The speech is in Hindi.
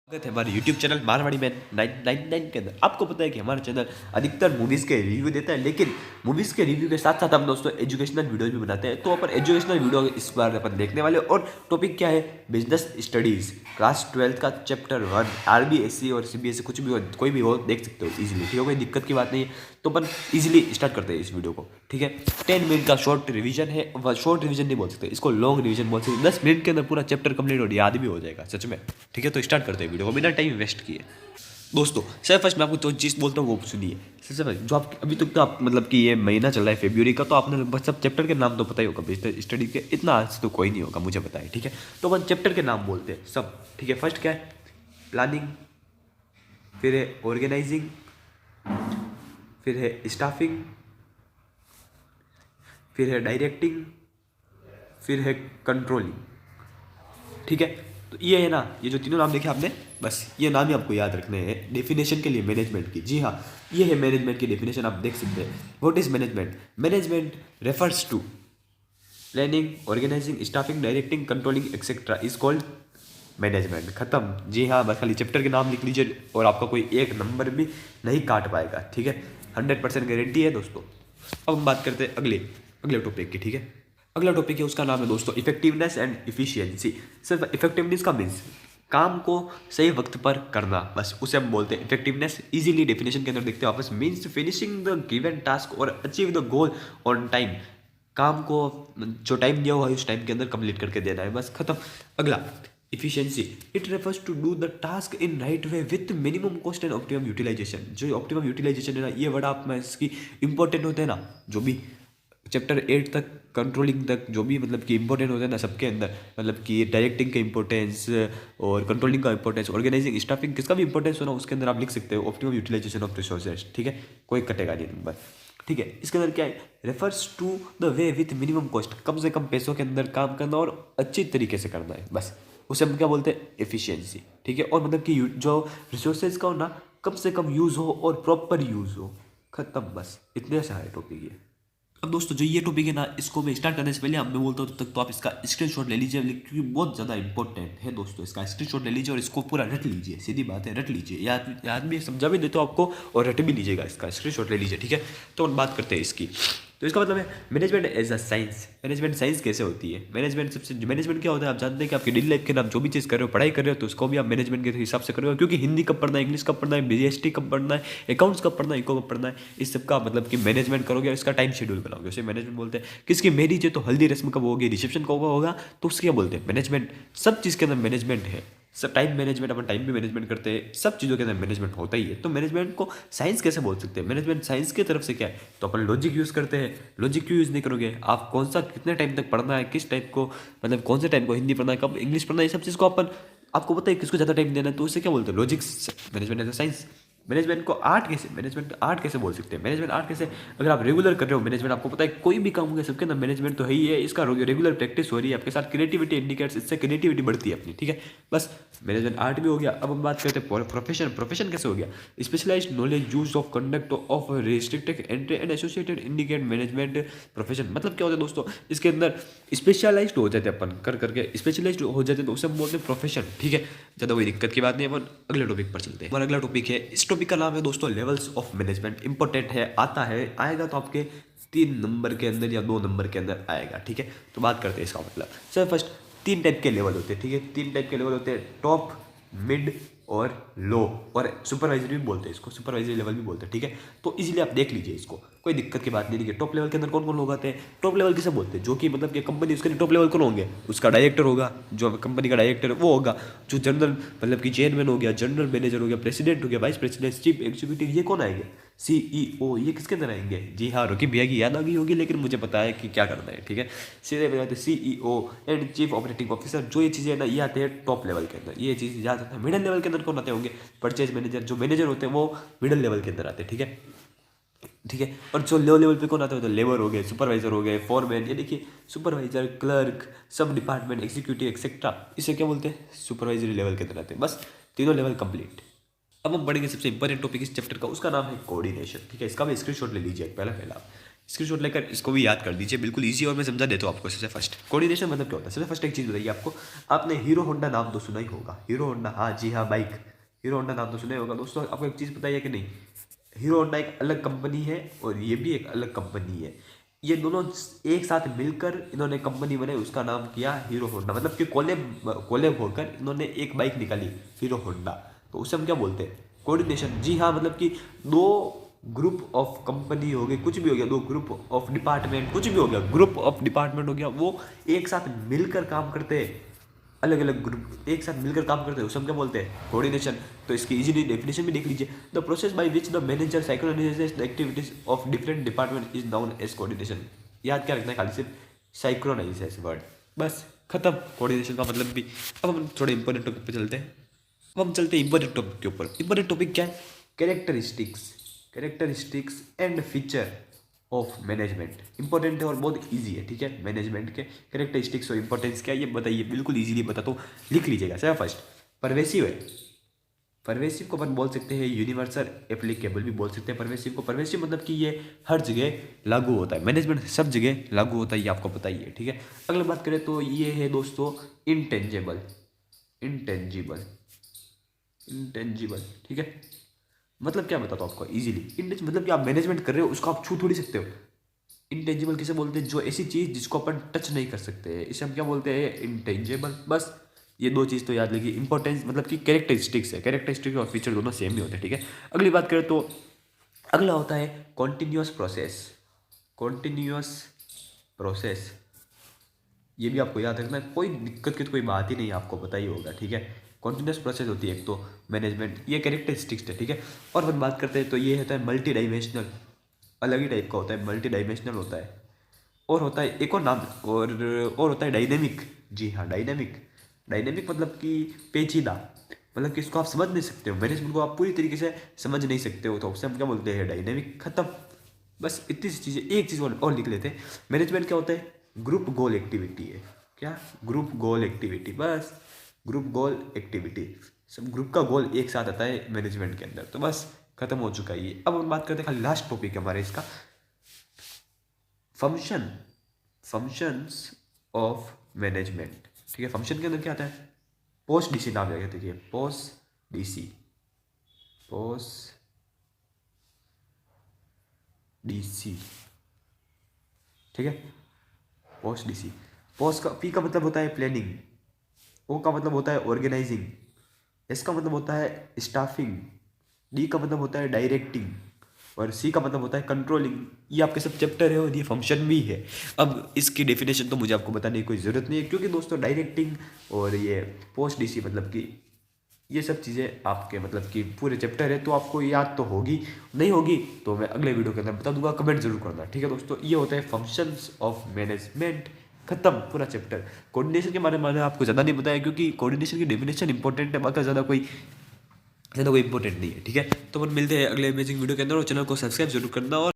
स्वागत है हमारे YouTube चैनल मारवाड़ी मैन 999 के अंदर। आपको पता है कि हमारा चैनल अधिकतर मूवीज़ के रिव्यू देता है, लेकिन मूवीज़ के रिव्यू के साथ साथ हम दोस्तों एजुकेशनल वीडियोज भी बनाते हैं। तो अपन एजुकेशनल वीडियो इस बार अपन देखने वाले हैं और टॉपिक क्या है, बिजनेस स्टडीज़ क्लास 12 का चैप्टर 1। RBSE और CBSE कुछ भी हो, कोई भी हो, देख सकते हो ईजिली, ठीक है, कोई दिक्कत की बात नहीं है। तो अपन ईजिली स्टार्ट करते हैं इस वीडियो को, ठीक है। 10 मिनट का शॉर्ट रिवीजन है, शॉर्ट रिवीजन नहीं बोल सकते, इसको लॉन्ग रिवीजन बोल सकते। 10 मिनट के अंदर पूरा चैप्टर कंप्लीट और याद भी हो जाएगा सच में, ठीक है। तो स्टार्ट करते हैं वीडियो को बिना टाइम वेस्ट किए। दोस्तों सबसे फर्स्ट मैं आपको जो चीज़ बोलता हूँ वो सुनिए। सबसे फर्स्ट जो आप अभी तक तो आप मतलब कि ये महीना चल रहा है फरवरी का, तो आपने लगभग सब चैप्टर के नाम तो पता ही होगा, बिजनेस स्टडी के इतना आज तो कोई नहीं होगा, मुझे पता है, ठीक है। तो अपन चैप्टर के नाम बोलते हैं सब, ठीक है। फर्स्ट क्या है, प्लानिंग, फिर है ऑर्गेनाइजिंग, फिर है स्टाफिंग, फिर है डायरेक्टिंग, फिर है कंट्रोलिंग, ठीक है। तो ये है ना, ये जो तीनों नाम देखे आपने, बस ये नाम ही आपको याद रखने हैं डेफिनेशन के लिए मैनेजमेंट की। जी हाँ, ये है मैनेजमेंट की डेफिनेशन, आप देख सकते हैं। What is management? Management refers to planning, organising, staffing, directing, controlling etcetera is called management. खत्म। जी हाँ, बस खाली चैप्टर के नाम लिख लीजिए और आपका कोई एक नंबर भी नहीं काट पाएगा, ठीक है। 100% गारंटी है दोस्तों। अब हम बात करते हैं अगले अगले टॉपिक की, ठीक है। अगला टॉपिक है, उसका नाम है दोस्तों इफेक्टिवनेस एंड इफिशियंसी। सिर्फ इफेक्टिवनेस का मीन्स काम को सही वक्त पर करना, बस उसे हम बोलते हैं इफेक्टिवनेस। इजीली डेफिनेशन के अंदर देखते हैं वापस, means finishing the given task और achieve the goal on time. काम को जो टाइम दिया हुआ है उस टाइम के अंदर कंप्लीट करके देना है, बस खत्म। अगला efficiency, it refers to do the task in right way with minimum cost and optimum utilisation. जो ऑप्टिमम यूटिलाइजेशन है ना, ये वर्ड आप में इसकी इंपॉर्टेंट होते हैं ना, जो भी चैप्टर 8 तक कंट्रोलिंग तक जो भी मतलब कि इंपॉर्टेंट होता है ना सबके अंदर, मतलब कि डायरेक्टिंग का इंपॉर्टेंस और कंट्रोलिंग का इंपॉर्टेंस, ऑर्गेनाइजिंग, स्टाफिंग, किसका भी इंपॉर्टेंस हो ना, उसके अंदर आप लिख सकते हो ऑप्टिमम यूटिलाइजेशन ऑफ रिसोर्सेज, ठीक है। कोई कटेगा नहीं नंबर, ठीक है। इसके अंदर क्या है, refers to the way with minimum cost, कम से कम पैसों के अंदर काम करना और अच्छी तरीके से करना है, बस उसे हम क्या बोलते हैं, एफिशिएंसी, ठीक है। और मतलब कि जो रिसोर्सेज का हो ना, कम से कम यूज़ हो और प्रॉपर यूज़ हो, खत्म, बस इतने सारे टॉपिक है। अब दोस्तों जो ये टॉपिक है ना, इसको मैं स्टार्ट करने से पहले मैं बोलता हूँ तब तक तो आप इसका स्क्रीनशॉट ले लीजिए, क्योंकि बहुत ज़्यादा इंपॉर्टेंट है दोस्तों। इसका स्क्रीनशॉट ले लीजिए और इसको पूरा रट लीजिए, सीधी बात है, रट लीजिए। याद याद भी समझा भी देता हूँ आपको और रट भी लीजिएगा, इसका स्क्रीनशॉट ले लीजिए, ठीक है। तो हम बात करते हैं इसकी। तो इसका मतलब है management as a science. Management science कैसे होती है? मैनेजमेंट क्या होता है, आप जानते हैं कि आपकी डेली लाइफ के नाम जो भी चीज़ कर रहे हो, पढ़ाई कर रहे हो, तो उसको भी आप मैनेजमेंट के हिसाब से कर रहे हो, क्योंकि हिंदी कब पढ़ना है, इंग्लिश कब पढ़ना है, BST कब पढ़ना है, अकाउंट्स कब पढ़ना है, इको कब पढ़ना है, इस सब का मतलब कि मैनेजमेंट करोगे और इसका टाइम शेड्यूल बनाओगे, उसे मैनेजमेंट बोलते हैं। किसकी मैरिज है तो हल्दी रस्म कब होगी, रिसेप्शन कब होगा, तो उसके क्या बोलते हैं, मैनेजमेंट। सब चीज़ के अंदर मैनेजमेंट है, सब टाइम मैनेजमेंट, अपन टाइम भी मैनेजमेंट करते हैं, सब चीज़ों के अंदर मैनेजमेंट होता ही है। तो मैनेजमेंट को साइंस कैसे बोल सकते हैं? मैनेजमेंट साइंस की तरफ से क्या है, तो अपन लॉजिक यूज़ करते हैं। लॉजिक क्यों यूज़ नहीं करोगे? आप कौन सा कितने टाइम तक पढ़ना है, किस टाइप को मतलब कौन से टाइम को हिंदी पढ़ना है, कब इंग्लिश पढ़ना है, ये सब चीज़ को अपन आपको पता है किसको ज़्यादा टाइम देना है, तो उसे क्या बोलते हैं, logic. Management as a science. Management art कैसे बोल सकते हैं? मैनेजमेंट आर्ट कैसे, अगर आप रेगुलर कर रहे हो मैनेजमेंट, आपको पता है कोई भी काम हो गया सबके अंदर मैनेजमेंट तो है ही है, इसका रेगुलर प्रैक्टिस हो रही है आपके साथ, क्रिएटिविटी इंडिकेट्स, इससे क्रिएटिविटी बढ़ती है अपनी, ठीक है। बस मैनेजमेंट आर्ट भी हो गया। अब हम बात करते हैं प्रोफेशन कैसे हो गया, specialised knowledge use of conduct of restricted entry and associated indicate management profession. मतलब क्या होता है दोस्तों, इसके अंदर स्पेशलाइज्ड हो जाते हैं अपन कर करके, स्पेशलाइज्ड हो जाते हैं तो उसे हम बोलते हैं प्रोफेशन, ठीक है। ज़्यादा कोई दिक्कत की बात नहीं है। अपन अगले टॉपिक पर चलते हैं। हमारा अगला टॉपिक है, इस टॉपिक का नाम है दोस्तों लेवल्स ऑफ मैनेजमेंट। इंपॉर्टेंट है, आएगा तो आपके 3 नंबर के अंदर या 2 नंबर के अंदर आएगा, ठीक है। तो बात करते हैं इसका मतलब। सर फर्स्ट 3 टाइप के लेवल होते हैं, ठीक है। 3 टाइप के लेवल होते हैं, टॉप, मिड और लो, और सुपरवाइजरी भी बोलते हैं इसको, सुपरवाइजरी लेवल भी बोलते हैं, ठीक है। तो इजीली आप देख लीजिए इसको, कोई दिक्कत की बात नहीं है। टॉप लेवल के अंदर कौन कौन लोग आते हैं? टॉप लेवल किसे बोलते हैं, जो कि मतलब कि कंपनी, उसके टॉप लेवल कौन होंगे, उसका डायरेक्टर होगा, जो कंपनी का डायरेक्टर वो होगा, जो जनरल मतलब कि चेयरमैन हो गया, जनरल मैनेजर हो गया, प्रेसिडेंट हो गया, वाइस प्रेसिडेंट, चीफ एग्जीक्यूटिव, ये कौन आएंगे, CEO, ये किसके अंदर आएंगे? जी हाँ, रुकी भैया की याद आ गई होगी, लेकिन मुझे पता है कि क्या करना है, ठीक है। सीधे में आते CEO and chief operating officer, जो ये चीज़ें ना ये आते हैं टॉप लेवल के अंदर, ये चीज़ याद आता है। मिडिल लेवल के अंदर कौन आते होंगे? परचेज मैनेजर, जो मैनेजर होते हैं वो मिडिल लेवल के अंदर आते हैं, ठीक है, ठीक है। और जो लो लेवल पे कौन आता है, तो लेबर हो गए, सुपरवाइजर हो गए, फोरमैन, ये देखिए सुपरवाइजर, क्लर्क, सब डिपार्टमेंट, एग्जीक्यूटिव एक्सेट्रा, इसे क्या बोलते हैं, सुपरवाइजरी लेवल के अंदर आते हैं। बस तीनों लेवल कंप्लीट। अब हम पढ़ेंगे सबसे इंपॉर्टेंट टॉपिक इस चैप्टर का, उसका नाम है कोऑर्डिनेशन, ठीक है। इसका भी स्क्रीनशॉट ले लीजिए पहला। स्क्रीनशॉट लेकर इसको भी याद कर दीजिए, बिल्कुल इजी। और मैं समझा देता हूँ आपको। सबसे फर्स्ट कोऑर्डिनेशन मतलब क्या होता है। सबसे फर्स्ट एक चीज़ बताइए आपको, आपने हीरो होंडा नाम तो सुना ही होगा। हीरो होंडा, हाँ जी हाँ, बाइक हीरो होंडा नाम तो सुना ही होगा। दोस्तों आपको एक चीज़ पता है कि नहीं, हीरो होंडा एक अलग कंपनी है और ये भी एक अलग कंपनी है। ये दोनों एक साथ मिलकर इन्होंने कंपनी बनाई, उसका नाम किया हीरो होंडा। मतलब कि कोलेब कोलेब होकर इन्होंने एक बाइक निकाली हीरो होंडा। तो उसे हम क्या बोलते हैं, कोऑर्डिनेशन। जी हाँ, मतलब कि दो ग्रुप ऑफ कंपनी हो गई, कुछ भी हो गया, दो ग्रुप ऑफ डिपार्टमेंट, कुछ भी हो गया, ग्रुप ऑफ डिपार्टमेंट हो गया, वो एक साथ मिलकर काम करते हैं। अलग अलग ग्रुप एक साथ मिलकर काम करते हैं, उसे हम क्या बोलते हैं, कोऑर्डिनेशन। तो इसकी इजीली डेफिनेशन भी देख लीजिए, the process by which the manager synchronises the activities of different department is known as coordination. याद क्या रखना है, खाली सिर्फ साइक्रोनाइजेस वर्ड, बस खत्म कोऑर्डिनेशन का मतलब भी। अब हम थोड़े इंपॉर्टेंट टॉपिक पे चलते हैं। अब हम चलते हैं इंपॉर्टेंट टॉपिक के ऊपर। इंपॉर्टेंट टॉपिक क्या है, characteristics and feature of management. Important है और बहुत इजी है, ठीक है। मैनेजमेंट के कैरेक्टरिस्टिक्स और इंपॉर्टेंस क्या है ये बताइए, बिल्कुल इजीली बताता हूँ, लिख लीजिएगा। सर फर्स्ट परवेसिव है। परवेसिव को अपन बोल सकते हैं यूनिवर्सल एप्लीकेबल भी बोल सकते हैं परवेसिव को। परवेसिव मतलब कि ये हर जगह लागू होता है, मैनेजमेंट सब जगह लागू होता है, ये आपको पता ही है, ठीक है। अगली बात करें तो ये है दोस्तों इंटेंजिबल। इंटेंजिबल, ठीक है। मतलब क्या बताता हूँ आपको इजीली। इंटेंजिबल मतलब कि आप मैनेजमेंट कर रहे हो, उसको आप छू थोड़ी सकते हो। इंटेंजिबल किसे बोलते हैं, जो ऐसी चीज़ जिसको अपन टच नहीं कर सकते, इसे हम क्या बोलते हैं, इंटेंजिबल। बस ये दो चीज़ तो याद लगी। इंपॉर्टेंस मतलब कि कैरेक्टरिस्टिक्स है, कैरेक्टरिस्टिक्स और फीचर दोनों सेम ही होते हैं, ठीक है। अगली बात करें तो अगला होता है कॉन्टिन्यूस प्रोसेस। ये भी आपको याद रखना है, कोई दिक्कत की तो कोई बात ही नहीं, आपको पता ही होगा, ठीक है। कॉन्टिन्यूस प्रोसेस होती है एक तो मैनेजमेंट, ये कैरेक्टरिस्टिक्स है, ठीक है। और अपन बात करते हैं तो ये होता है मल्टी डाइमेंशनल, अलग ही टाइप का होता है, मल्टी डाइमेंशनल होता है। और होता है एक और नाम, और होता है डायनेमिक। जी हाँ, डायनेमिक मतलब कि पेचीदा, मतलब कि इसको आप समझ नहीं सकते हो, मैनेजमेंट को आप पूरी तरीके से समझ नहीं सकते हो, तो उससे हम क्या बोलते हैं, डायनेमिक। खत्म, बस इतनी सी चीज़ें। एक चीज़ और लिख लेते हैं, मैनेजमेंट क्या होता है, ग्रुप गोल एक्टिविटी है। क्या, ग्रुप गोल एक्टिविटी, बस ग्रुप गोल एक्टिविटी, सब ग्रुप का गोल एक साथ आता है मैनेजमेंट के अंदर। तो बस खत्म हो चुका है ये। अब हम बात करते हैं खाली लास्ट टॉपिक है हमारे इसका, फंक्शंस ऑफ मैनेजमेंट, ठीक है। फंक्शन के अंदर क्या आता है, पोस्ट डीसी नाम है, देखिए पोस्ट डीसी, ठीक है। पोस्ट डीसी, पोस्ट का पी का मतलब होता है प्लानिंग, ओ का मतलब होता है ऑर्गेनाइजिंग, एस का मतलब होता है स्टाफिंग, डी का मतलब होता है डायरेक्टिंग और सी का मतलब होता है कंट्रोलिंग। ये आपके सब चैप्टर है और ये फंक्शन भी है। अब इसकी डेफिनेशन तो मुझे आपको बताने की कोई ज़रूरत नहीं है, क्योंकि दोस्तों डायरेक्टिंग और ये पोस्ट डीसी मतलब कि ये सब चीज़ें आपके मतलब कि पूरे चैप्टर है, तो आपको याद तो होगी, नहीं होगी तो मैं अगले वीडियो के अंदर बता दूंगा, कमेंट जरूर करना, ठीक है दोस्तों। ये होता है फंक्शंस ऑफ मैनेजमेंट, खत्म पूरा चैप्टर। कोऑर्डिनेशन के बारे में मैंने आपको ज़्यादा नहीं बताया, क्योंकि कोऑर्डिनेशन की डेफिनेशन इंपॉर्टेंट है, बाकी ज़्यादा कोई इंपॉर्टेंट नहीं है, ठीक है। तो अपन मिलते हैं अगले अमेजिंग वीडियो के अंदर, और चैनल को सब्सक्राइब जरूर करना। और